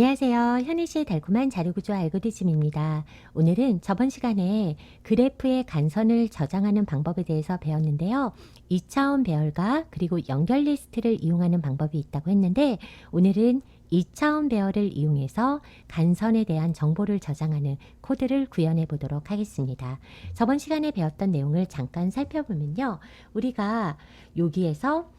안녕하세요. 현희씨의 달콤한 자료구조 알고리즘입니다. 오늘은 저번 시간에 그래프의 간선을 저장하는 방법에 대해서 배웠는데요. 2차원 배열과 그리고 연결 리스트를 이용하는 방법이 있다고 했는데 오늘은 2차원 배열을 이용해서 간선에 대한 정보를 저장하는 코드를 구현해 보도록 하겠습니다. 저번 시간에 배웠던 내용을 잠깐 살펴보면요. 우리가 여기에서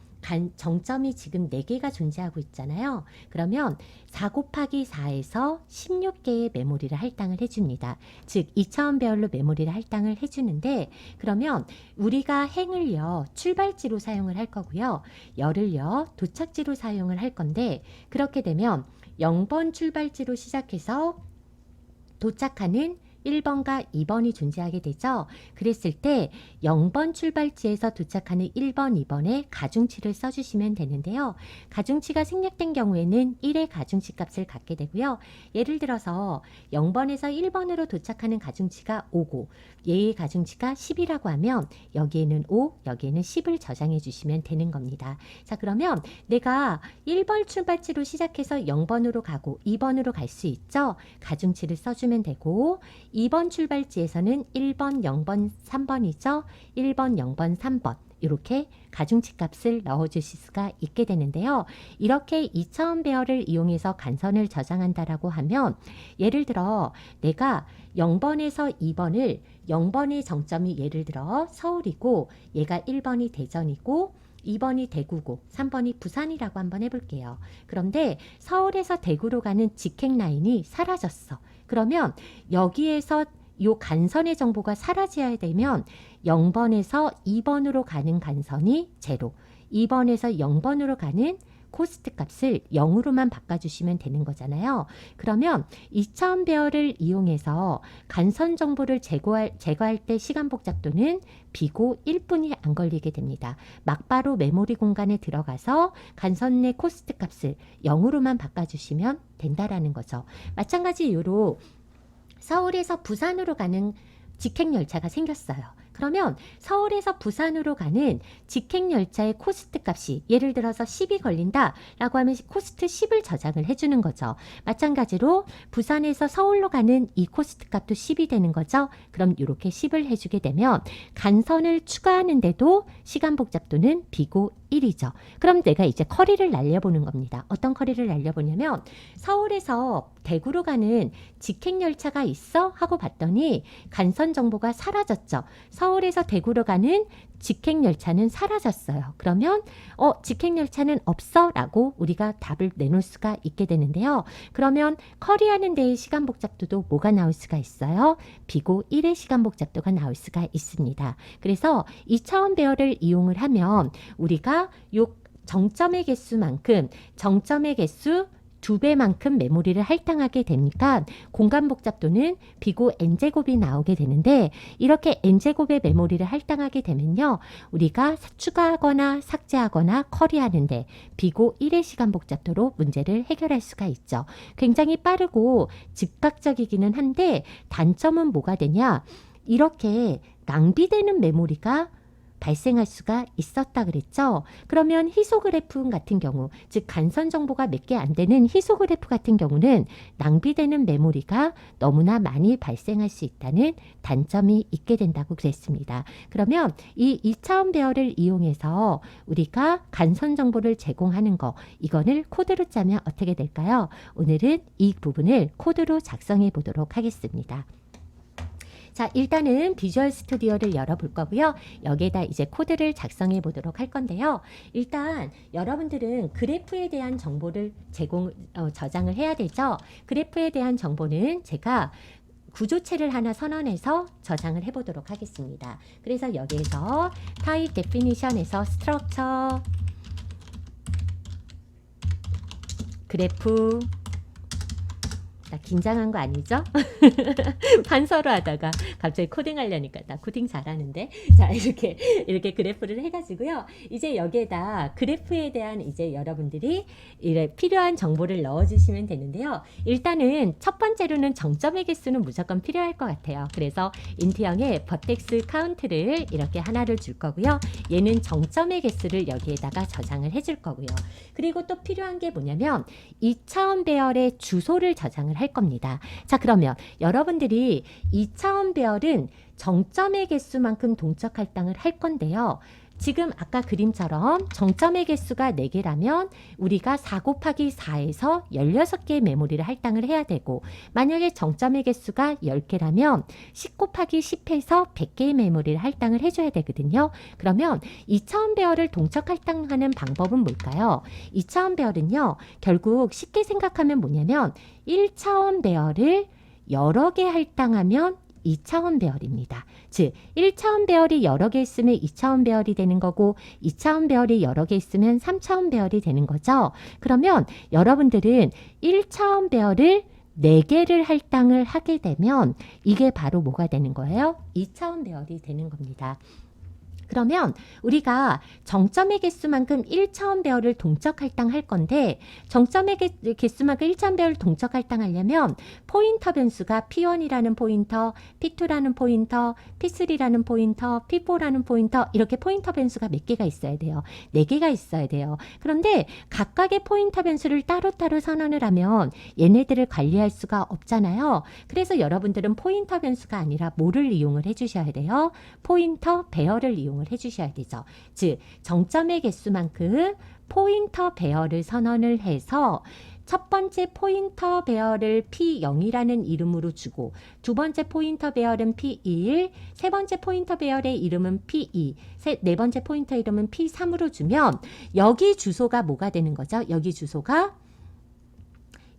정점이 지금 4개가 존재하고 있잖아요. 그러면 4 곱하기 4에서 16개의 메모리를 할당을 해줍니다. 즉 2차원 배열로 메모리를 할당을 해주는데 그러면 우리가 행을요 출발지로 사용을 할 거고요. 열을요 도착지로 사용을 할 건데 그렇게 되면 0번 출발지로 시작해서 도착하는 1번과 2번이 존재하게 되죠. 그랬을 때 0번 출발지에서 도착하는 1번, 2번에 가중치를 써주시면 되는데요. 가중치가 생략된 경우에는 1의 가중치 값을 갖게 되고요. 예를 들어서 0번에서 1번으로 도착하는 가중치가 5고 얘의 가중치가 10이라고 하면 여기에는 5, 여기에는 10을 저장해 주시면 되는 겁니다. 자, 그러면 내가 1번 출발지로 시작해서 0번으로 가고 2번으로 갈 수 있죠. 가중치를 써주면 되고 2번 출발지에서는 1번, 0번, 3번이죠. 1번, 0번, 3번 이렇게 가중치 값을 넣어주실 수가 있게 되는데요. 이렇게 2차원 배열을 이용해서 간선을 저장한다라고 하면 예를 들어 내가 0번에서 2번을 0번의 정점이 예를 들어 서울이고 얘가 1번이 대전이고 2번이 대구고 3번이 부산이라고 한번 해볼게요. 그런데 서울에서 대구로 가는 직행 라인이 사라졌어. 그러면 여기에서 이 간선의 정보가 사라져야 되면 0번에서 2번으로 가는 간선이 제로, 2번에서 0번으로 가는 코스트 값을 0으로만 바꿔주시면 되는 거잖아요. 그러면 2차원 배열을 이용해서 간선 정보를 제거할 때 시간 복잡도는 비고 1분이 안 걸리게 됩니다. 막바로 메모리 공간에 들어가서 간선 내 코스트 값을 0으로만 바꿔주시면 된다라는 거죠. 마찬가지 이유로 서울에서 부산으로 가는 직행열차가 생겼어요. 그러면 서울에서 부산으로 가는 직행열차의 코스트 값이 예를 들어서 10이 걸린다 라고 하면 코스트 10을 저장을 해주는 거죠. 마찬가지로 부산에서 서울로 가는 이 코스트 값도 10이 되는 거죠. 그럼 이렇게 10을 해주게 되면 간선을 추가하는데도 시간 복잡도는 비고 1이죠. 그럼 내가 이제 커리를 날려보는 겁니다. 어떤 커리를 날려보냐면 서울에서 대구로 가는 직행열차가 있어? 하고 봤더니 간선 정보가 사라졌죠. 서울에서 대구로 가는 직행열차는 사라졌어요. 그러면 직행열차는 없어? 라고 우리가 답을 내놓을 수가 있게 되는데요. 그러면 커리하는 데의 시간 복잡도도 뭐가 나올 수가 있어요? 비고 1의 시간 복잡도가 나올 수가 있습니다. 그래서 2차원 배열을 이용을 하면 우리가 요 정점의 개수만큼 정점의 개수 2배만큼 메모리를 할당하게 되니까 공간 복잡도는 비고 n제곱이 나오게 되는데 이렇게 n제곱의 메모리를 할당하게 되면요. 우리가 추가하거나 삭제하거나 커리하는데 비고 1의 시간 복잡도로 문제를 해결할 수가 있죠. 굉장히 빠르고 즉각적이기는 한데 단점은 뭐가 되냐? 이렇게 낭비되는 메모리가 발생할 수가 있었다 그랬죠. 그러면 히소그래프 같은 경우, 즉 간선 정보가 몇 개 안 되는 히소그래프 같은 경우는 낭비되는 메모리가 너무나 많이 발생할 수 있다는 단점이 있게 된다고 그랬습니다. 그러면 이 2차원 배열을 이용해서 우리가 간선 정보를 제공하는 거, 이거를 코드로 짜면 어떻게 될까요? 오늘은 이 부분을 코드로 작성해 보도록 하겠습니다. 자, 일단은 비주얼 스튜디오를 열어볼 거고요. 여기에다 이제 코드를 작성해 보도록 할 건데요. 일단 여러분들은 그래프에 대한 정보를 저장을 해야 되죠. 그래프에 대한 정보는 제가 구조체를 하나 선언해서 저장을 해보도록 하겠습니다. 그래서 여기에서 타입 데피니션에서 스트럭처, 그래프, 나 긴장한 거 아니죠? 반서로 하다가 갑자기 코딩 하려니까 나 코딩 잘하는데. 자, 이렇게 그래프를 해가지고요. 이제 여기에다 그래프에 대한 이제 여러분들이 필요한 정보를 넣어주시면 되는데요. 일단은 첫 번째로는 정점의 개수는 무조건 필요할 것 같아요. 그래서 인트형의 버텍스 카운트를 이렇게 하나를 줄 거고요. 얘는 정점의 개수를 여기에다가 저장을 해줄 거고요. 그리고 또 필요한 게 뭐냐면 2차원 배열의 주소를 저장을 할 겁니다. 자, 그러면 여러분들이 2차원 배열은 정점의 개수만큼 동적 할당을 할 건데요. 지금 아까 그림처럼 정점의 개수가 4개라면 우리가 4 곱하기 4에서 16개의 메모리를 할당을 해야 되고, 만약에 정점의 개수가 10개라면 10 곱하기 10에서 100개의 메모리를 할당을 해줘야 되거든요. 그러면 2차원 배열을 동적 할당하는 방법은 뭘까요? 2차원 배열은요, 결국 쉽게 생각하면 뭐냐면 1차원 배열을 여러 개 할당하면 2차원 배열입니다. 즉 1차원 배열이 여러 개 있으면 2차원 배열이 되는 거고, 2차원 배열이 여러 개 있으면 3차원 배열이 되는 거죠. 그러면 여러분들은 1차원 배열을 4개를 할당을 하게 되면 이게 바로 뭐가 되는 거예요? 2차원 배열이 되는 겁니다. 그러면 우리가 정점의 개수만큼 1차원 배열을 동적 할당할 건데, 정점의 개수만큼 1차원 배열을 동적 할당하려면 포인터 변수가 P1이라는 포인터, P2라는 포인터, P3라는 포인터, P4라는 포인터, 이렇게 포인터 변수가 몇 개가 있어야 돼요. 4개가 있어야 돼요. 그런데 각각의 포인터 변수를 따로따로 선언을 하면 얘네들을 관리할 수가 없잖아요. 그래서 여러분들은 포인터 변수가 아니라 뭐를 이용을 해주셔야 돼요? 포인터 배열을 이용을 해주셔야 되죠. 즉 정점의 개수만큼 포인터 배열을 선언을 해서 첫 번째 포인터 배열을 P0이라는 이름으로 주고, 두 번째 포인터 배열은 P1, 세 번째 포인터 배열의 이름은 P2, 네 번째 포인터 이름은 P3으로 주면 여기 주소가 뭐가 되는 거죠? 여기 주소가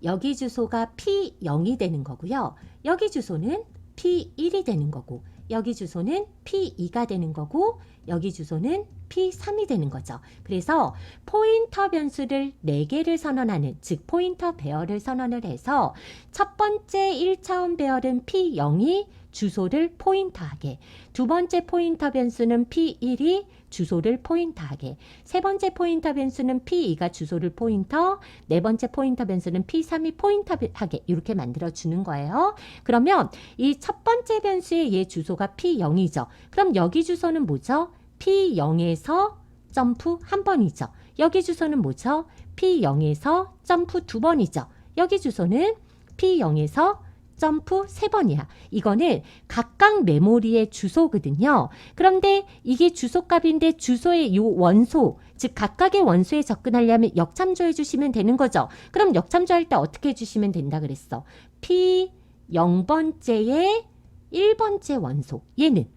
P0이 되는 거고요. 여기 주소는 P1이 되는 거고, 여기 주소는 P2가 되는 거고, 여기 주소는 P3이 되는 거죠. 그래서 포인터 변수를 4개를 선언하는, 즉 포인터 배열을 선언을 해서 첫 번째 1차원 배열은 P0이 주소를 포인터하게, 두 번째 포인터 변수는 P1이 주소를 포인터하게, 세 번째 포인터 변수는 P2가 주소를 포인터, 네 번째 포인터 변수는 P3이 포인터하게, 이렇게 만들어 주는 거예요. 그러면 이 첫 번째 변수의 얘 주소가 P0이죠. 그럼 여기 주소는 뭐죠? P0에서 점프 한 번이죠. 여기 주소는 뭐죠? P0에서 점프 2번이죠. 여기 주소는 P0에서 점프 3번이야. 이거는 각각 메모리의 주소거든요. 그런데 이게 주소값인데 주소의 요 원소, 즉 각각의 원소에 접근하려면 역참조해 주시면 되는 거죠. 그럼 역참조할 때 어떻게 해주시면 된다 그랬어? P0번째의 1번째 원소, 얘는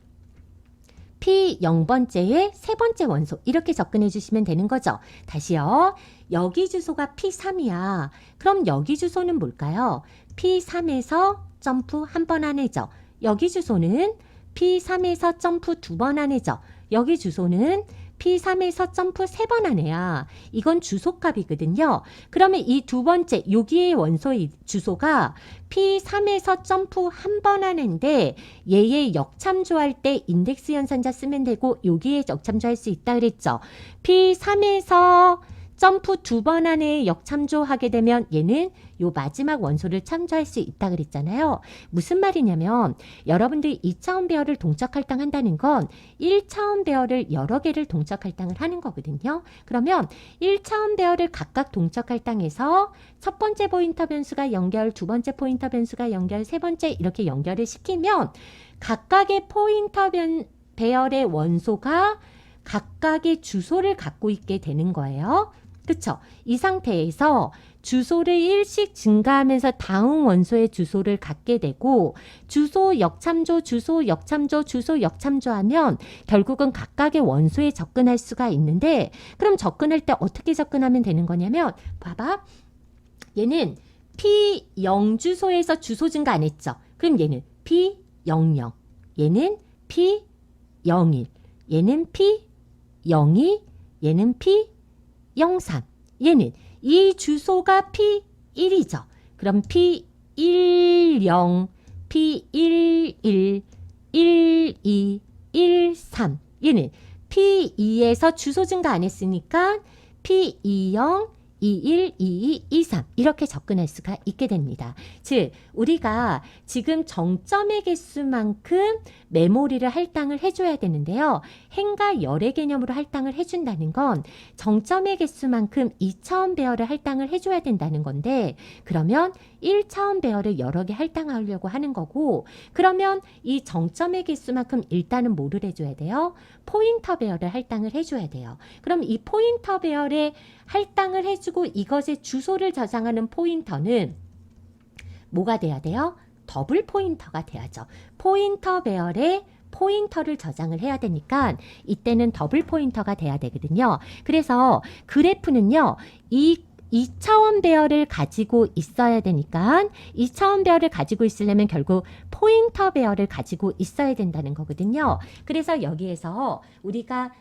P0번째의 세 번째 원소, 이렇게 접근해 주시면 되는 거죠. 다시요. 여기 주소가 P3이야. 그럼 여기 주소는 뭘까요? P3에서 점프 한 번 안에죠. 여기 주소는 P3에서 점프 2번 안에죠. 여기 주소는 P3에서 점프 3번 안에야. 이건 주소값이거든요. 그러면 이 두 번째 여기의 원소의 주소가 P3에서 점프 한 번 안인데, 얘의 역참조할 때 인덱스 연산자 쓰면 되고 여기에 역참조할 수 있다 그랬죠. P3에서 점프 2번 안에 역참조하게 되면 얘는 요 마지막 원소를 참조할 수 있다 그랬잖아요. 무슨 말이냐면 여러분들이 2차원 배열을 동적 할당한다는 건 1차원 배열을 여러 개를 동적 할당을 하는 거거든요. 그러면 1차원 배열을 각각 동적 할당해서 첫 번째 포인터 변수가 연결, 두 번째 포인터 변수가 연결, 세 번째 이렇게 연결을 시키면 각각의 포인터 배열의 원소가 각각의 주소를 갖고 있게 되는 거예요. 그쵸? 이 상태에서 주소를 1씩 증가하면서 다음 원소의 주소를 갖게 되고, 주소 역참조, 주소 역참조, 주소 역참조하면 결국은 각각의 원소에 접근할 수가 있는데, 그럼 접근할 때 어떻게 접근하면 되는 거냐면, 봐봐. 얘는 P0 주소에서 주소 증가 안 했죠? 그럼 얘는 P00, 얘는 P01, 얘는 P02, 얘는 P03, 얘는 이 주소가 P1이죠. 그럼 P P10, P11, 12, 13. 얘는 P2에서 주소 증가 안 했으니까 P20, 21, 22, 23 이렇게 접근할 수가 있게 됩니다. 즉 우리가 지금 정점의 개수만큼 메모리를 할당을 해줘야 되는데요. 행과 열의 개념으로 할당을 해준다는 건 정점의 개수만큼 2차원 배열을 할당을 해줘야 된다는 건데 그러면 1차원 배열을 여러 개 할당하려고 하는 거고 그러면 이 정점의 개수만큼 일단은 뭐를 해줘야 돼요? 포인터 배열을 할당을 해줘야 돼요. 그럼 이 포인터 배열에 할당을 해주고 이것의 주소를 저장하는 포인터는 뭐가 돼야 돼요? 더블 포인터가 돼야죠. 포인터 배열에 포인터를 저장을 해야 되니까 이때는 더블 포인터가 돼야 되거든요. 그래서 그래프는요. 이 2차원 배열을 가지고 있어야 되니까 2차원 배열을 가지고 있으려면 결국 포인터 배열을 가지고 있어야 된다는 거거든요. 그래서 여기에서 우리가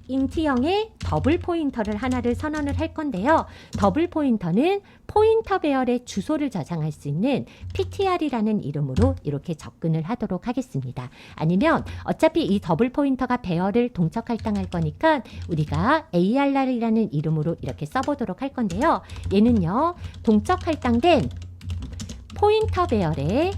인트형의 더블 포인터를 하나를 선언을 할 건데요. 더블 포인터는 포인터 배열의 주소를 저장할 수 있는 PTR이라는 이름으로 이렇게 접근을 하도록 하겠습니다. 아니면 어차피 이 더블 포인터가 배열을 동적 할당할 거니까 우리가 ARR이라는 이름으로 이렇게 써보도록 할 건데요. 얘는요. 동적 할당된 포인터 배열의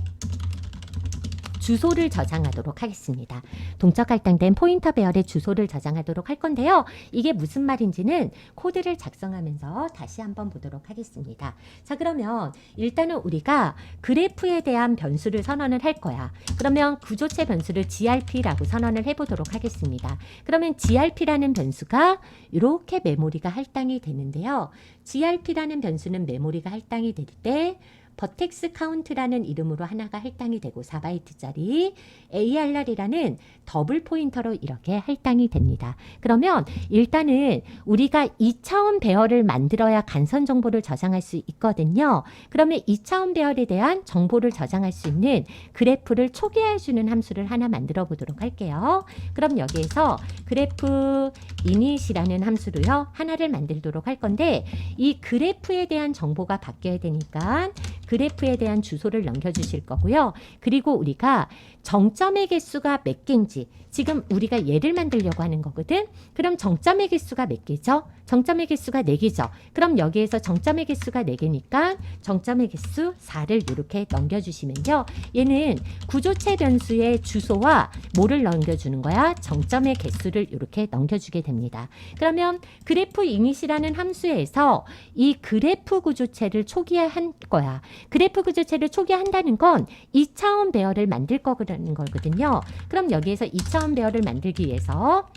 주소를 저장하도록 하겠습니다. 동적 할당된 포인터 배열의 주소를 저장하도록 할 건데요. 이게 무슨 말인지는 코드를 작성하면서 다시 한번 보도록 하겠습니다. 자, 그러면 일단은 우리가 그래프에 대한 변수를 선언을 할 거야. 그러면 구조체 변수를 grp라고 선언을 해보도록 하겠습니다. 그러면 grp라는 변수가 이렇게 메모리가 할당이 되는데요. grp라는 변수는 메모리가 할당이 될 때 버텍스 카운트라는 이름으로 하나가 할당이 되고 4바이트짜리 ARR이라는 더블 포인터로 이렇게 할당이 됩니다. 그러면 일단은 우리가 2차원 배열을 만들어야 간선 정보를 저장할 수 있거든요. 그러면 2차원 배열에 대한 정보를 저장할 수 있는 그래프를 초기화해주는 함수를 하나 만들어 보도록 할게요. 그럼 여기에서 그래프 init이라는 함수로요. 하나를 만들도록 할 건데 이 그래프에 대한 정보가 바뀌어야 되니까 그래프에 대한 주소를 넘겨주실 거고요. 그리고 우리가 정점의 개수가 몇 개인지 지금 우리가 얘를 만들려고 하는 거거든. 그럼 정점의 개수가 몇 개죠? 정점의 개수가 4개죠. 그럼 여기에서 정점의 개수가 4개니까 정점의 개수 4를 이렇게 넘겨주시면요. 얘는 구조체 변수의 주소와 뭐를 넘겨주는 거야? 정점의 개수를 이렇게 넘겨주게 됩니다. 그러면 그래프 init이라는 함수에서 이 그래프 구조체를 초기화한 거야. 그래프 구조체를 초기화한다는 건 2차원 배열을 만들 거라는 거거든요. 그럼 여기에서 2차원 배열을 만들기 위해서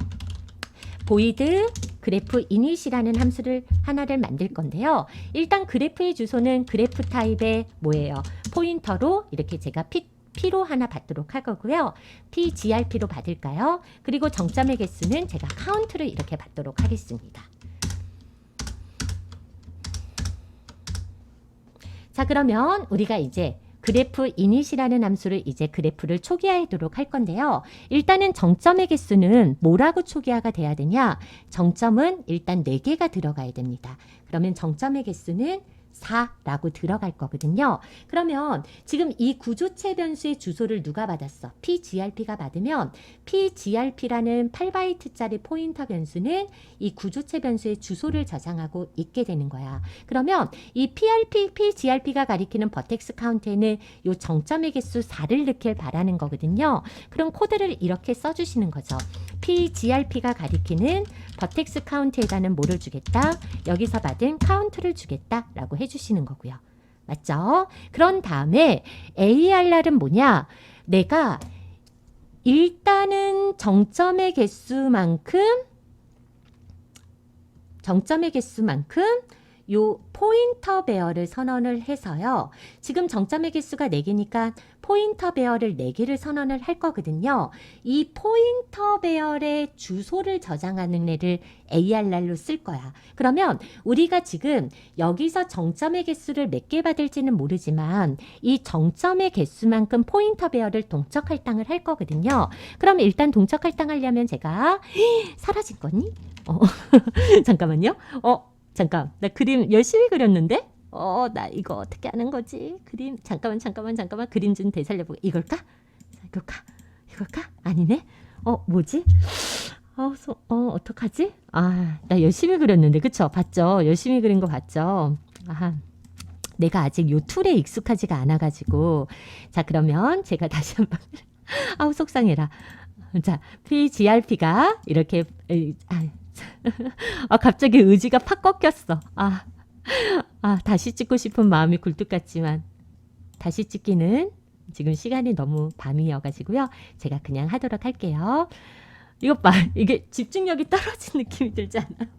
void 그래프 init이라는 함수를 하나를 만들 건데요. 일단 그래프의 주소는 그래프 타입의 뭐예요? 포인터로 이렇게 제가 P로 하나 받도록 할 거고요. PGRP로 받을까요? 그리고 정점의 개수는 제가 카운트를 이렇게 받도록 하겠습니다. 자, 그러면 우리가 이제 그래프 init이라는 함수를 이제 그래프를 초기화하도록 할 건데요. 일단은 정점의 개수는 뭐라고 초기화가 돼야 되냐? 정점은 일단 4개가 들어가야 됩니다. 그러면 정점의 개수는 4라고 들어갈 거거든요. 그러면 지금 이 구조체 변수의 주소를 누가 받았어? PGRP가 받으면 PGRP라는 8바이트짜리 포인터 변수는 이 구조체 변수의 주소를 저장하고 있게 되는 거야. 그러면 이 PGRP가 가리키는 버텍스 카운트에는 이 정점의 개수 4를 넣길 바라는 거거든요. 그럼 코드를 이렇게 써주시는 거죠. PGRP가 가리키는 버텍스 카운트에다는 뭐를 주겠다? 여기서 받은 카운트를 주겠다 라고 해주시는 거고요. 맞죠? 그런 다음에 ARR은 뭐냐? 내가 일단은 정점의 개수만큼 요 포인터 배열을 선언을 해서요. 지금 정점의 개수가 4개니까 포인터 배열을 4개를 선언을 할 거거든요. 이 포인터 배열의 주소를 저장하는 애를 ARR로 쓸 거야. 그러면 우리가 지금 여기서 정점의 개수를 몇 개 받을지는 모르지만 이 정점의 개수만큼 포인터 배열을 동적 할당을 할 거거든요. 그럼 일단 동적 할당하려면 제가 사라진 거니? 잠깐만요. 잠깐, 나 그림 열심히 그렸는데? 나 이거 어떻게 하는 거지? 그림, 잠깐만. 그림 좀 되살려보고. 이걸까? 아니네? 뭐지? 어떡하지? 나 열심히 그렸는데, 그쵸? 봤죠? 열심히 그린 거 봤죠? 내가 아직 요 툴에 익숙하지가 않아가지고. 자, 그러면 제가 다시 한번. 속상해라. 자, PGRP가 이렇게, 갑자기 의지가 팍 꺾였어. 다시 찍고 싶은 마음이 굴뚝 같지만, 다시 찍기는 지금 시간이 너무 밤이어가지고요. 제가 그냥 하도록 할게요. 이것 봐. 이게 집중력이 떨어진 느낌이 들지 않아요?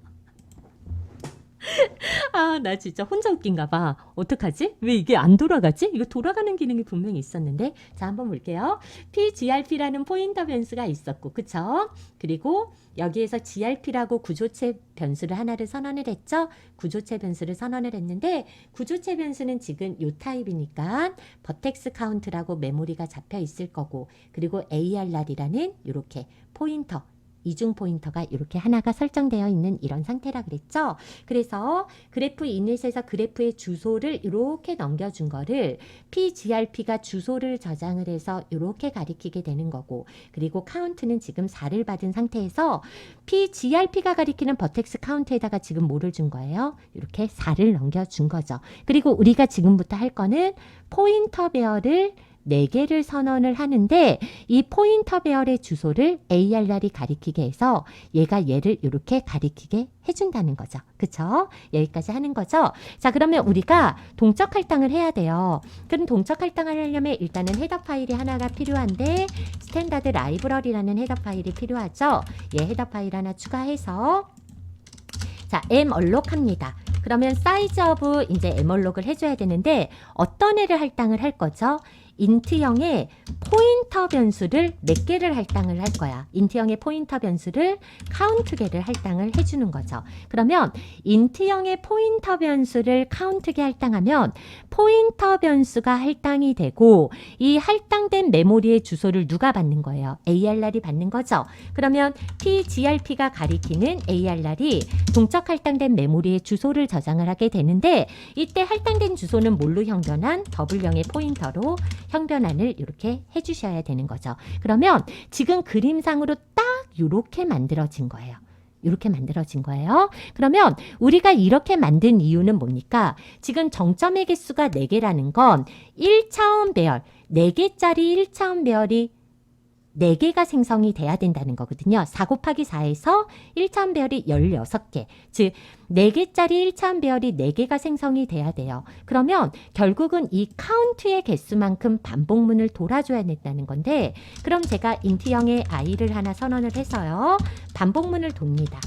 나 진짜 혼자 웃긴가 봐. 어떡하지? 왜 이게 안 돌아가지? 이거 돌아가는 기능이 분명히 있었는데. 자, 한번 볼게요. PGRP라는 포인터 변수가 있었고, 그쵸? 그리고 여기에서 GRP라고 구조체 변수를 하나를 선언을 했죠? 구조체 변수를 선언을 했는데, 구조체 변수는 지금 요 타입이니까 버텍스 카운트라고 메모리가 잡혀 있을 거고, 그리고 ARR이라는 이렇게 포인터, 이중 포인터가 이렇게 하나가 설정되어 있는 이런 상태라 그랬죠. 그래서 그래프 이닛에서 그래프의 주소를 이렇게 넘겨준 거를 PGRP가 주소를 저장을 해서 이렇게 가리키게 되는 거고, 그리고 카운트는 지금 4를 받은 상태에서 PGRP가 가리키는 버텍스 카운트에다가 지금 뭐를 준 거예요? 이렇게 4를 넘겨준 거죠. 그리고 우리가 지금부터 할 거는 포인터 배열을 4개를 선언을 하는데, 이 포인터 배열의 주소를 ARR이 가리키게 해서 얘가 얘를 이렇게 가리키게 해준다는 거죠. 그쵸? 여기까지 하는 거죠. 자, 그러면 우리가 동적 할당을 해야 돼요. 그럼 동적 할당을 하려면 일단은 헤더 파일이 하나가 필요한데, 스탠다드 라이브러리라는 헤더 파일이 필요하죠. 얘 헤더 파일 하나 추가해서, 자, malloc 합니다. 그러면 사이즈 오브 이제 malloc 해줘야 되는데, 어떤 애를 할당을 할 거죠? 인트형의 포인터 변수를 몇 개를 할당을 할 거야. 인트형의 포인터 변수를 카운트 개를 할당을 해주는 거죠. 그러면 인트형의 포인터 변수를 카운트 개 할당하면 포인터 변수가 할당이 되고, 이 할당된 메모리의 주소를 누가 받는 거예요? ARR이 받는 거죠. 그러면 PGRP가 가리키는 ARR이 동적 할당된 메모리의 주소를 저장을 하게 되는데, 이때 할당된 주소는 뭘로 형변한? 더블형의 포인터로 형변환을 이렇게 해주셔야 되는 거죠. 그러면 지금 그림상으로 딱 이렇게 만들어진 거예요. 이렇게 만들어진 거예요. 그러면 우리가 이렇게 만든 이유는 뭡니까? 지금 정점의 개수가 4개라는 건 1차원 배열, 4개짜리 1차원 배열이 4개가 생성이 돼야 된다는 거거든요. 4 곱하기 4에서 1차원 배열이 16개. 즉 4개짜리 1차원 배열이 4개가 생성이 돼야 돼요. 그러면 결국은 이 카운트의 개수만큼 반복문을 돌아줘야 된다는 건데, 그럼 제가 인트형의 i를 하나 선언을 해서요. 반복문을 돕니다.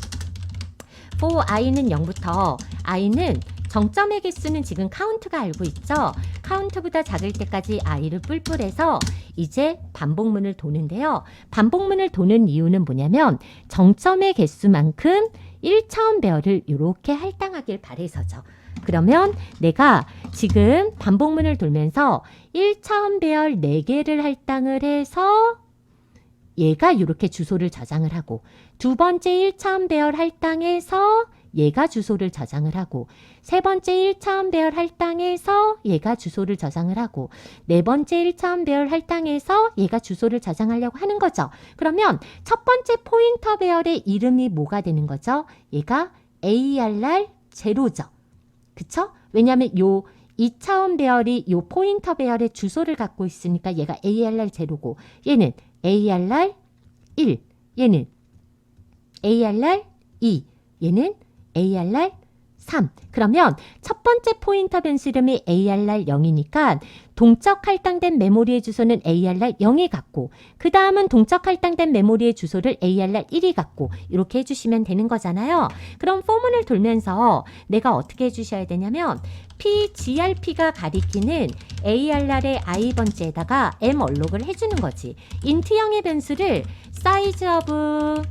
for i는 0부터 i는 정점의 개수는 지금 카운트가 알고 있죠. 카운트보다 작을 때까지 i를 뿔뿔해서 이제 반복문을 도는데요. 반복문을 도는 이유는 뭐냐면 정점의 개수만큼 1차원 배열을 이렇게 할당하길 바래서죠. 그러면 내가 지금 반복문을 돌면서 1차원 배열 4개를 할당을 해서 얘가 이렇게 주소를 저장을 하고, 두 번째 1차원 배열 할당해서 얘가 주소를 저장을 하고, 세 번째 1차원 배열 할당해서 얘가 주소를 저장을 하고, 네 번째 1차원 배열 할당해서 얘가 주소를 저장하려고 하는 거죠. 그러면 첫 번째 포인터 배열의 이름이 뭐가 되는 거죠? 얘가 ARR 제로죠. 그쵸? 왜냐하면 요 2차원 배열이 요 포인터 배열의 주소를 갖고 있으니까 얘가 ARR 제로고, 얘는 ARR 1, 얘는 ARR 2, 얘는 ARR 3. 그러면 첫 번째 포인터 변수 이름이 ARR 0이니까 동적 할당된 메모리의 주소는 ARR 0이 같고, 그 다음은 동적 할당된 메모리의 주소를 ARR 1이 같고, 이렇게 해주시면 되는 거잖아요. 그럼 포문을 돌면서 내가 어떻게 해주셔야 되냐면 PGRP가 가리키는 ARR의 i번째에다가 malloc 해주는 거지. 인트형의 변수를 size of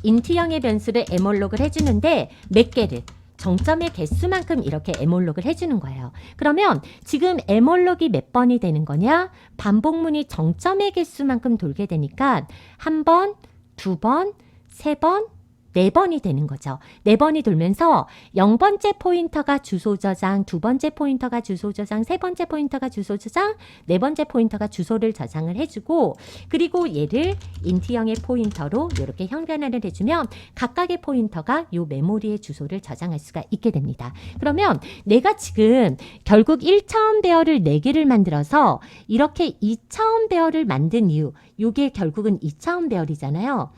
인트형의 변수를 malloc 해주는데 몇 개를? 정점의 개수만큼 이렇게 malloc 해주는 거예요. 그러면 지금 malloc이 몇 번이 되는 거냐? 반복문이 정점의 개수만큼 돌게 되니까 1번, 2번, 3번, 4번이 되는 거죠. 4번이 돌면서 0번째 포인터가 주소 저장, 2번째 포인터가 주소 저장, 3번째 포인터가 주소 저장, 4번째 포인터가 주소를 저장을 해주고, 그리고 얘를 인트형의 포인터로 이렇게 형변화를 해주면 각각의 포인터가 이 메모리의 주소를 저장할 수가 있게 됩니다. 그러면 내가 지금 결국 1차원 배열을 4개를 만들어서 이렇게 2차원 배열을 만든 이유, 이게 결국은 2차원 배열이잖아요.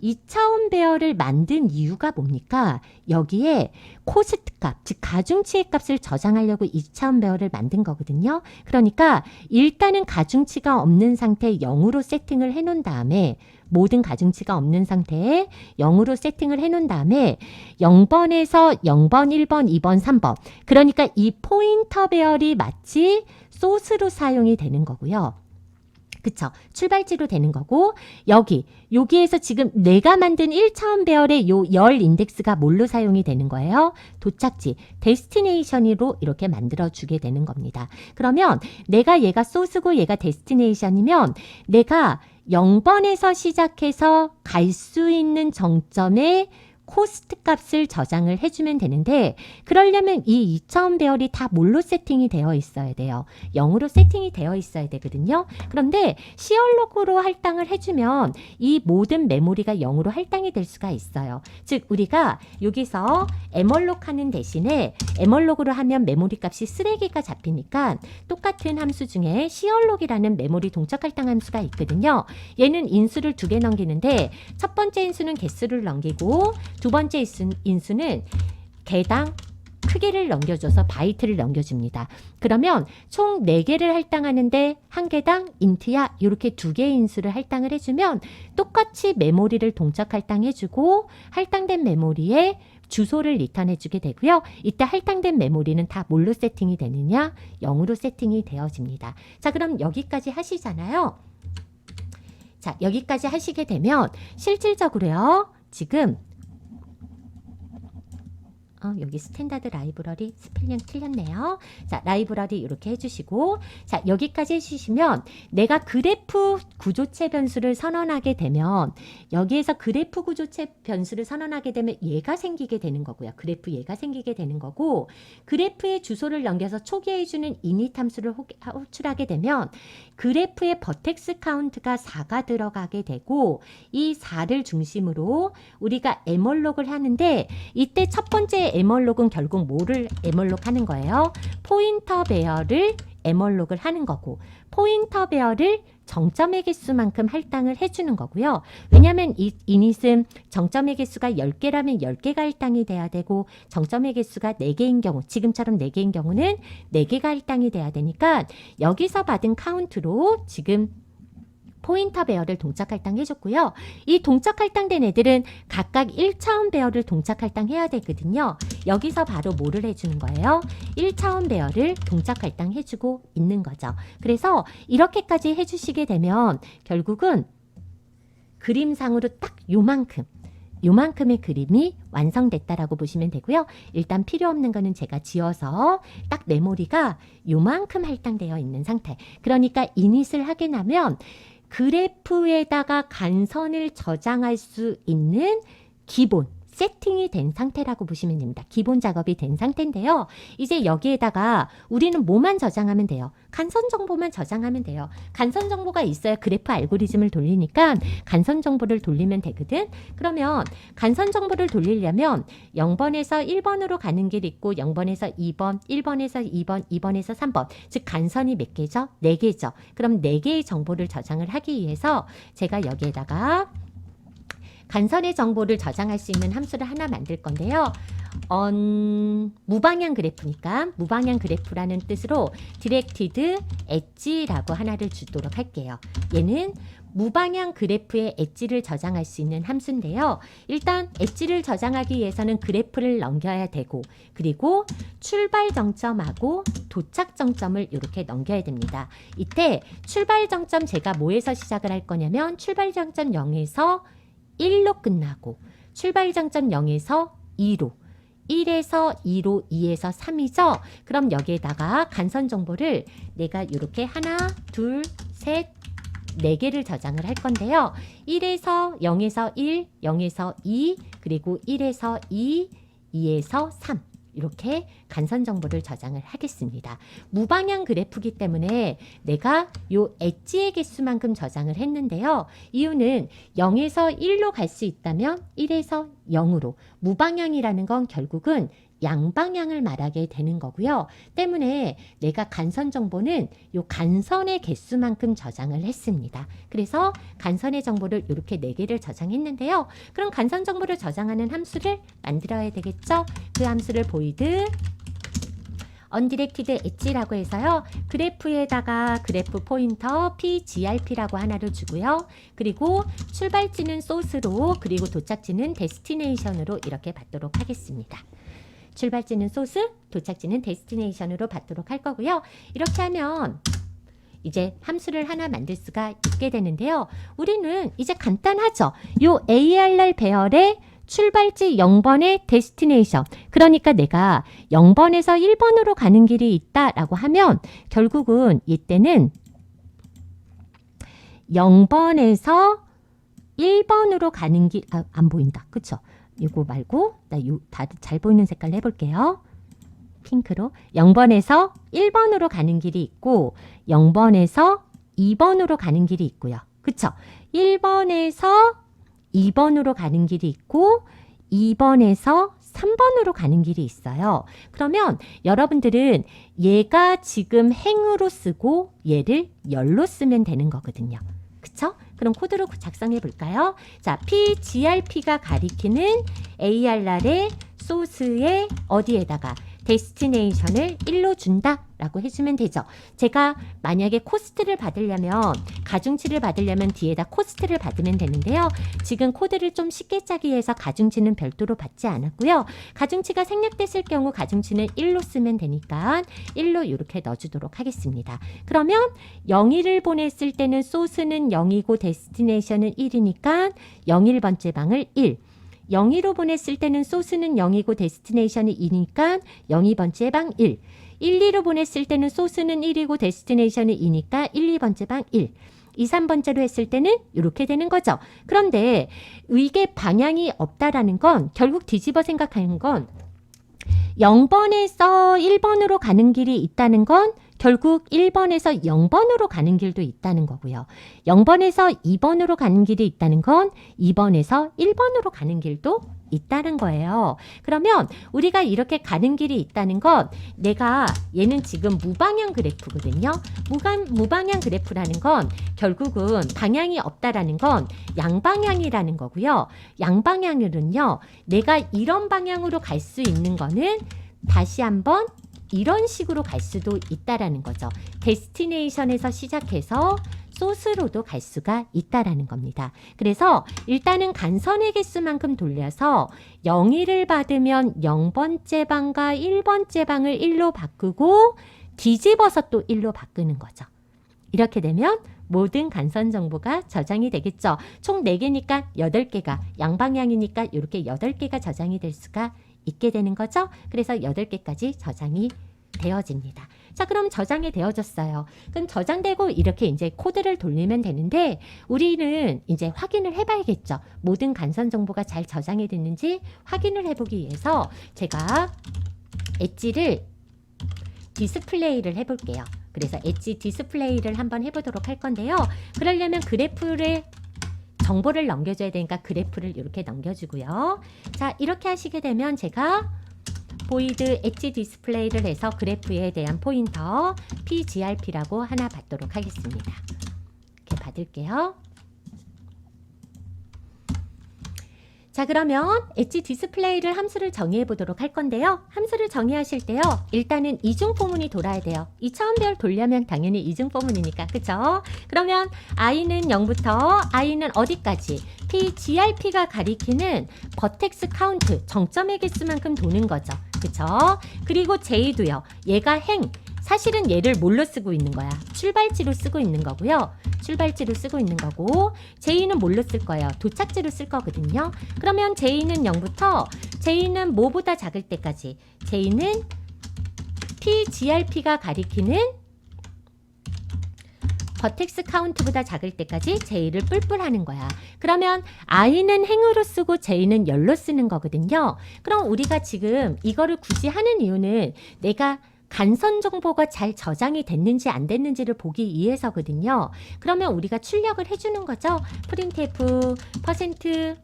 2차원 배열을 만든 이유가 뭡니까? 여기에 코스트 값, 즉 가중치의 값을 저장하려고 2차원 배열을 만든 거거든요. 그러니까 일단은 가중치가 없는 상태에 0으로 세팅을 해놓은 다음에, 모든 가중치가 없는 상태에 0으로 세팅을 해놓은 다음에 0번에서 0번, 1번, 2번, 3번, 그러니까 이 포인터 배열이 마치 소스로 사용이 되는 거고요. 그쵸? 출발지로 되는 거고, 여기에서 지금 내가 만든 1차원 배열의 요 열 인덱스가 뭘로 사용이 되는 거예요? 도착지, 데스티네이션으로 이렇게 만들어주게 되는 겁니다. 그러면 얘가 소스고 얘가 데스티네이션이면 내가 0번에서 시작해서 갈 수 있는 정점에 코스트 값을 저장을 해주면 되는데, 그러려면 이 2차원 배열이 다 뭘로 세팅이 되어 있어야 돼요? 0으로 세팅이 되어 있어야 되거든요. 그런데 시얼록으로 할당을 해주면 이 모든 메모리가 0으로 할당이 될 수가 있어요. 즉 우리가 여기서 에멀록 하는 대신에 에멀록으로 하면 메모리 값이 쓰레기가 잡히니까 똑같은 함수 중에 시얼록이라는 메모리 동적 할당 함수가 있거든요. 얘는 인수를 2개 넘기는데, 첫 번째 인수는 개수를 넘기고 두 번째 인수는 개당 크기를 넘겨줘서 바이트를 넘겨줍니다. 그러면 총 4개를 할당하는데 한 개당 인트야 이렇게 2개의 인수를 할당을 해주면 똑같이 메모리를 동적 할당해주고 할당된 메모리에 주소를 리턴해주게 되고요. 이때 할당된 메모리는 다 뭘로 세팅이 되느냐? 0으로 세팅이 되어집니다. 자, 그럼 여기까지 하시잖아요. 자, 여기까지 하시게 되면 실질적으로요. 지금 여기 스탠다드 라이브러리 스펠링 틀렸네요. 자, 라이브러리 이렇게 해주시고, 자, 여기까지 해주시면 내가 그래프 구조체 변수를 선언하게 되면, 여기에서 그래프 구조체 변수를 선언하게 되면 얘가 생기게 되는 거고요. 그래프 얘가 생기게 되는 거고, 그래프의 주소를 넘겨서 초기화해주는 init 함수를 호출하게 되면 그래프의 버텍스 카운트가 4가 들어가게 되고, 이 4를 중심으로 우리가 에멀록을 하는데, 이때 첫 번째 에멀록은 결국 뭐를 에멀록 하는 거예요? 포인터 배열을 에멀록을 하는 거고, 포인터 배열을 정점의 개수만큼 할당을 해주는 거고요. 왜냐하면 이 init은 정점의 개수가 10개라면 10개가 할당이 돼야 되고, 정점의 개수가 4개인 경우, 지금처럼 4개인 경우는 4개가 할당이 돼야 되니까 여기서 받은 카운트로 지금 포인터 배열을 동작 할당해줬고요. 이 동작 할당된 애들은 각각 1차원 배열을 동작 할당해야 되거든요. 여기서 바로 뭐를 해주는 거예요? 1차원 배열을 동작 할당해주고 있는 거죠. 그래서 이렇게까지 해주시게 되면 결국은 그림상으로 딱 요만큼의 그림이 완성됐다라고 보시면 되고요. 일단 필요 없는 거는 제가 지워서 딱 메모리가 요만큼 할당되어 있는 상태. 그러니까 이닛을 하게 나면 그래프에다가 간선을 저장할 수 있는 기본 세팅이 된 상태라고 보시면 됩니다. 기본 작업이 된 상태인데요. 이제 여기에다가 우리는 뭐만 저장하면 돼요? 간선 정보만 저장하면 돼요. 간선 정보가 있어야 그래프 알고리즘을 돌리니까 간선 정보를 돌리면 되거든. 그러면 간선 정보를 돌리려면 0번에서 1번으로 가는 길 있고 0번에서 2번, 1번에서 2번, 2번에서 3번. 즉 간선이 몇 개죠? 4개죠. 그럼 4개의 정보를 저장을 하기 위해서 제가 여기에다가 간선의 정보를 저장할 수 있는 함수를 하나 만들 건데요. 무방향 그래프니까 무방향 그래프라는 뜻으로 directed 엣지라고 하나를 주도록 할게요. 얘는 무방향 그래프의 엣지를 저장할 수 있는 함수인데요. 일단 엣지를 저장하기 위해서는 그래프를 넘겨야 되고, 그리고 출발 정점하고 도착 정점을 이렇게 넘겨야 됩니다. 이때 출발 정점 제가 뭐에서 시작을 할 거냐면 출발 정점 0에서 1로 끝나고, 출발 정점 0에서 2로, 1에서 2로, 2에서 3이죠. 그럼 여기에다가 간선 정보를 내가 이렇게 하나, 둘, 셋, 4개를 저장을 할 건데요. 1에서 0에서 1, 0에서 2, 그리고 1에서 2, 2에서 3 이렇게 간선 정보를 저장을 하겠습니다. 무방향 그래프이기 때문에 내가 요 엣지의 개수만큼 저장을 했는데요. 이유는 0에서 1로 갈 수 있다면 1에서 0으로 무방향이라는 건 결국은 양방향을 말하게 되는 거고요. 때문에 내가 간선 정보는 요 간선의 개수만큼 저장을 했습니다. 그래서 간선의 정보를 이렇게 4개를 저장했는데요. 그럼 간선 정보를 저장하는 함수를 만들어야 되겠죠? 그 함수를 void undirected 엣지라고 해서요. 그래프에다가 그래프 포인터 pgrp라고 하나를 주고요. 그리고 출발지는 소스로 그리고 도착지는 데스티네이션으로 이렇게 받도록 하겠습니다. 출발지는 소스, 도착지는 데스티네이션으로 받도록 할 거고요. 이렇게 하면 이제 함수를 하나 만들 수가 있게 되는데요. 우리는 이제 간단하죠. 요 ARR 배열의 출발지 0번의 데스티네이션. 그러니까 내가 0번에서 1번으로 가는 길이 있다라고 하면 결국은 이때는 0번에서 1번으로 가는 길, 안 보인다. 그쵸? 이거 말고 나 다들 잘 보이는 색깔로 해볼게요. 핑크로 0번에서 1번으로 가는 길이 있고 0번에서 2번으로 가는 길이 있고요. 그쵸? 1번에서 2번으로 가는 길이 있고 2번에서 3번으로 가는 길이 있어요. 그러면 여러분들은 얘가 지금 행으로 쓰고 얘를 열로 쓰면 되는 거거든요. 그쵸? 그럼 코드로 작성해 볼까요? 자, pgrp가 가리키는 ARR의 소스의 어디에다가 데스티네이션을 1로 준다라고 해주면 되죠. 제가 만약에 코스트를 받으려면 가중치를 받으려면 뒤에다 코스트를 받으면 되는데요. 지금 코드를 좀 쉽게 짜기 위해서 가중치는 별도로 받지 않았고요. 가중치가 생략됐을 경우 가중치는 1로 쓰면 되니까 1로 이렇게 넣어주도록 하겠습니다. 그러면 0일을 보냈을 때는 소스는 0이고 데스티네이션은 1이니까 01번째 방을 1. 02로 보냈을 때는 소스는 0이고 데스티네이션이 2니까 02번째 방 1. 12로 보냈을 때는 소스는 1이고 데스티네이션이 2니까 1, 2번째 방 1. 2, 3번째로 했을 때는 이렇게 되는 거죠. 그런데 이게 방향이 없다라는 건 결국 뒤집어 생각하는 건 0번에서 1번으로 가는 길이 있다는 건 결국 1번에서 0번으로 가는 길도 있다는 거고요. 0번에서 2번으로 가는 길이 있다는 건 2번에서 1번으로 가는 길도 있다는 거예요. 그러면 우리가 이렇게 가는 길이 있다는 건 내가 얘는 지금 무방향 그래프거든요. 무방향 그래프라는 건 결국은 방향이 없다라는 건 양방향이라는 거고요. 양방향으로는요. 내가 이런 방향으로 갈 수 있는 거는 다시 한번 이런 식으로 갈 수도 있다라는 거죠. 데스티네이션에서 시작해서 소스로도 갈 수가 있다라는 겁니다. 그래서 일단은 간선의 개수만큼 돌려서 0일을 받으면 0번째 방과 1번째 방을 1로 바꾸고 뒤집어서 또 1로 바꾸는 거죠. 이렇게 되면 모든 간선 정보가 저장이 되겠죠. 총 4개니까 8개가, 양방향이니까 이렇게 8개가 저장이 될 수가 있게 되는 거죠. 그래서 8개까지 저장이 되어집니다. 자, 그럼 저장이 되어졌어요. 그럼 저장되고 이렇게 이제 코드를 돌리면 되는데 우리는 이제 확인을 해봐야겠죠. 모든 간선 정보가 잘 저장이 됐는지 확인을 해보기 위해서 제가 엣지를 디스플레이를 해볼게요. 그래서 엣지 디스플레이를 한번 해보도록 할 건데요. 그러려면 그래프를 정보를 넘겨줘야 되니까 그래프를 이렇게 넘겨주고요. 자, 이렇게 하시게 되면 제가 void 엣지 디스플레이를 해서 그래프에 대한 포인터 pgrp라고 하나 받도록 하겠습니다. 이렇게 받을게요. 자, 그러면 엣지 디스플레이를 함수를 정의해 보도록 할 건데요. 함수를 정의하실 때요. 일단은 이중포문이 돌아야 돼요. 2차원별 돌려면 당연히 이중포문이니까. 그쵸? 그러면 i는 0부터 i는 어디까지? pgrp가 가리키는 버텍스 카운트, 정점의 개수만큼 도는 거죠. 그쵸? 그리고 j도요. 얘가 행. 사실은 얘를 뭘로 쓰고 있는 거야? 출발지로 쓰고 있는 거고요. 출발지로 쓰고 있는 거고 J는 뭘로 쓸 거예요? 도착지로 쓸 거거든요. 그러면 J는 0부터 J는 뭐보다 작을 때까지 J는 pgrp가 가리키는 버텍스 카운트보다 작을 때까지 J를 뿔뿔 하는 거야. 그러면 I는 행으로 쓰고 J는 열로 쓰는 거거든요. 그럼 우리가 지금 이거를 굳이 하는 이유는 내가 간선 정보가 잘 저장이 됐는지 안 됐는지를 보기 위해서거든요. 그러면 우리가 출력을 해주는 거죠. printf 퍼센트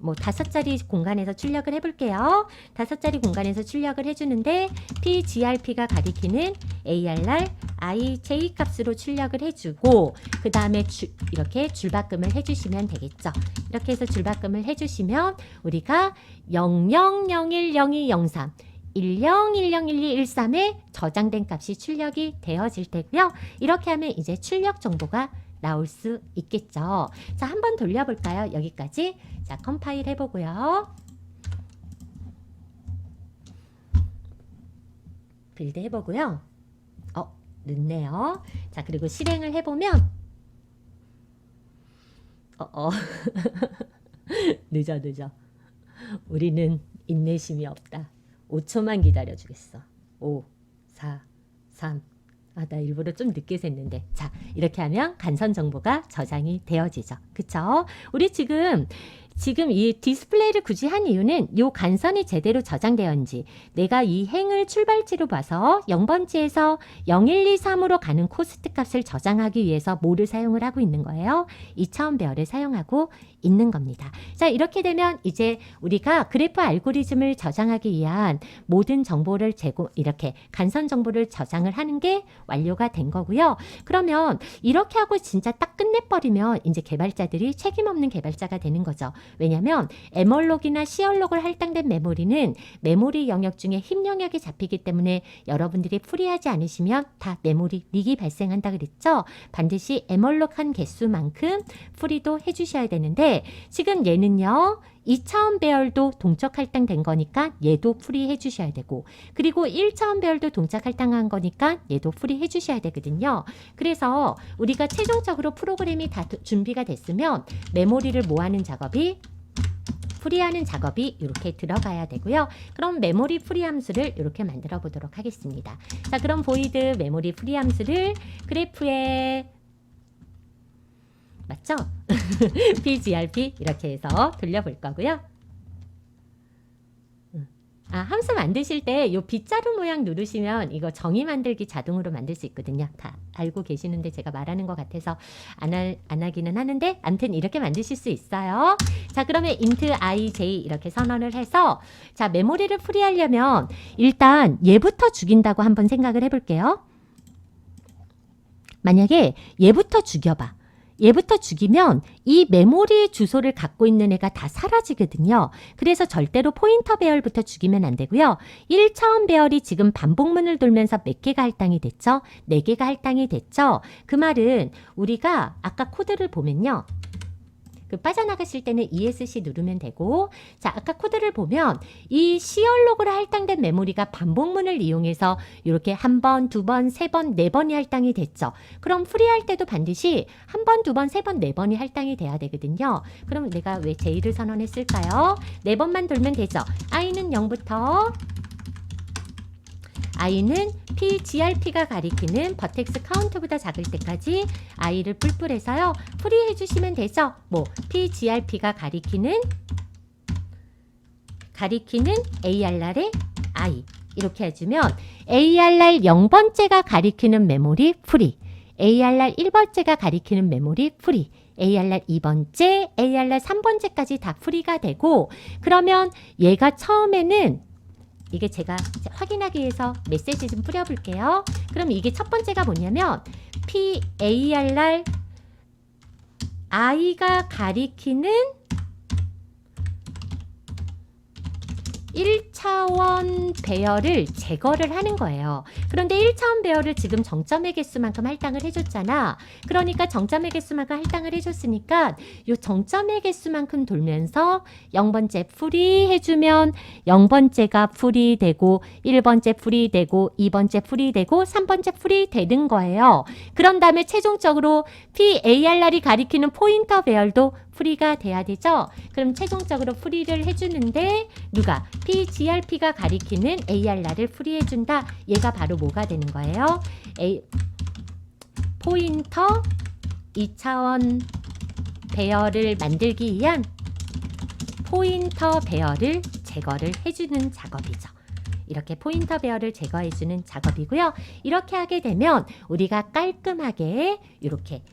뭐 5자리 공간에서 출력을 해볼게요. 5자리 공간에서 출력을 해주는데 pgrp가 가리키는 arr ij 값으로 출력을 해주고 그 다음에 이렇게 줄바꿈을 해주시면 되겠죠. 이렇게 해서 줄바꿈을 해주시면 우리가 00010203 10101213에 저장된 값이 출력이 되어질 테고요. 이렇게 하면 이제 출력 정보가 나올 수 있겠죠. 자, 한번 돌려볼까요? 여기까지. 자, 컴파일 해보고요. 빌드 해보고요. 늦네요. 자, 그리고 실행을 해보면 늦어. 우리는 인내심이 없다. 5초만 기다려주겠어. 5, 4, 3. 나 일부러 좀 늦게 셌는데. 자, 이렇게 하면 간선 정보가 저장이 되어지죠. 그쵸? 우리 지금 이 디스플레이를 굳이 한 이유는 이 간선이 제대로 저장되었는지 내가 이 행을 출발지로 봐서 0번지에서 0123으로 가는 코스트 값을 저장하기 위해서 뭐를 사용을 하고 있는 거예요? 2차원 배열을 사용하고 있는 겁니다. 자, 이렇게 되면 이제 우리가 그래프 알고리즘을 저장하기 위한 모든 정보를 이렇게 간선 정보를 저장을 하는 게 완료가 된 거고요. 그러면 이렇게 하고 진짜 딱 끝내버리면 이제 개발자들이 책임 없는 개발자가 되는 거죠. 왜냐하면 M얼록이나 C얼록을 할당된 메모리는 메모리 영역 중에 힙 영역이 잡히기 때문에 여러분들이 풀이하지 않으시면 다 메모리 릭이 발생한다 그랬죠. 반드시 M얼록한 개수만큼 풀이도 해주셔야 되는데 지금 얘는요 2차원 배열도 동적 할당된 거니까 얘도 풀이해 주셔야 되고 그리고 1차원 배열도 동적 할당한 거니까 얘도 풀이해 주셔야 되거든요. 그래서 우리가 최종적으로 프로그램이 다 준비가 됐으면 메모리를 모아는 작업이 풀이하는 작업이 이렇게 들어가야 되고요. 그럼 메모리 풀이 함수를 이렇게 만들어 보도록 하겠습니다. 자, 그럼 void 메모리 풀이 함수를 그래프에 맞죠? pgrp 이렇게 해서 돌려볼 거고요. 함수 만드실 때 이 빗자루 모양 누르시면 이거 정의 만들기 자동으로 만들 수 있거든요. 다 알고 계시는데 제가 말하는 것 같아서 안 하기는 하는데 아무튼 이렇게 만드실 수 있어요. 자, 그러면 int ij 이렇게 선언을 해서 자, 메모리를 풀이하려면 일단 얘부터 죽인다고 한번 생각을 해볼게요. 만약에 얘부터 죽여봐. 얘부터 죽이면 이 메모리 주소를 갖고 있는 애가 다 사라지거든요. 그래서 절대로 포인터 배열부터 죽이면 안 되고요. 1차원 배열이 지금 반복문을 돌면서 몇 개가 할당이 됐죠? 4개가 할당이 됐죠? 그 말은 우리가 아까 코드를 보면요. 빠져나가실 때는 ESC 누르면 되고 자, 아까 코드를 보면 이 C얼록으로 할당된 메모리가 반복문을 이용해서 이렇게 한 번, 두 번, 세 번, 네 번이 할당이 됐죠. 그럼 프리할 때도 반드시 한 번, 두 번, 세 번, 네 번이 할당이 돼야 되거든요. 그럼 내가 왜 J를 선언했을까요? 네 번만 돌면 되죠. I는 0부터 I는 pgrp가 가리키는 버텍스 카운트보다 작을 때까지 I를 뿔뿔해서요. 풀이해 주시면 되죠. 뭐 pgrp가 가리키는 ARR의 I 이렇게 해주면 ARR 0번째가 가리키는 메모리 풀이 ARR 1번째가 가리키는 메모리 풀이 ARR 2번째, ARR 3번째까지 다 풀이가 되고 그러면 얘가 처음에는 이게 제가 확인하기 위해서 메시지 좀 뿌려볼게요. 그럼 이게 첫 번째가 뭐냐면 PARR I가 가리키는 1차원 배열을 제거를 하는 거예요. 그런데 1차원 배열을 지금 정점의 개수만큼 할당을 해줬잖아. 그러니까 정점의 개수만큼 할당을 해줬으니까 이 정점의 개수만큼 돌면서 0번째 풀이 해주면 0번째가 풀이 되고 1번째 풀이 되고 2번째 풀이 되고 3번째 풀이 되는 거예요. 그런 다음에 최종적으로 PARR이 가리키는 포인터 배열도 풀이가 돼야 되죠. 그럼 최종적으로 풀이를 해주는데 누가? pgrp가 가리키는 ARR을 풀이해준다. 얘가 바로 뭐가 되는 거예요? 포인터 2차원 배열을 만들기 위한 포인터 배열을 제거를 해주는 작업이죠. 이렇게 포인터 배열을 제거해주는 작업이고요. 이렇게 하게 되면 우리가 깔끔하게 이렇게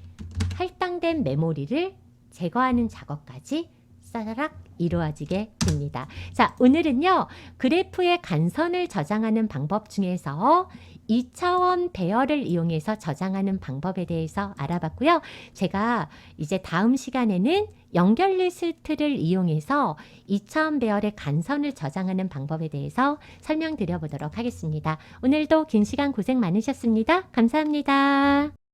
할당된 메모리를 제거하는 작업까지 싸라락 이루어지게 됩니다. 자, 오늘은요. 그래프의 간선을 저장하는 방법 중에서 2차원 배열을 이용해서 저장하는 방법에 대해서 알아봤고요. 제가 이제 다음 시간에는 연결 리스트를 이용해서 2차원 배열의 간선을 저장하는 방법에 대해서 설명드려 보도록 하겠습니다. 오늘도 긴 시간 고생 많으셨습니다. 감사합니다.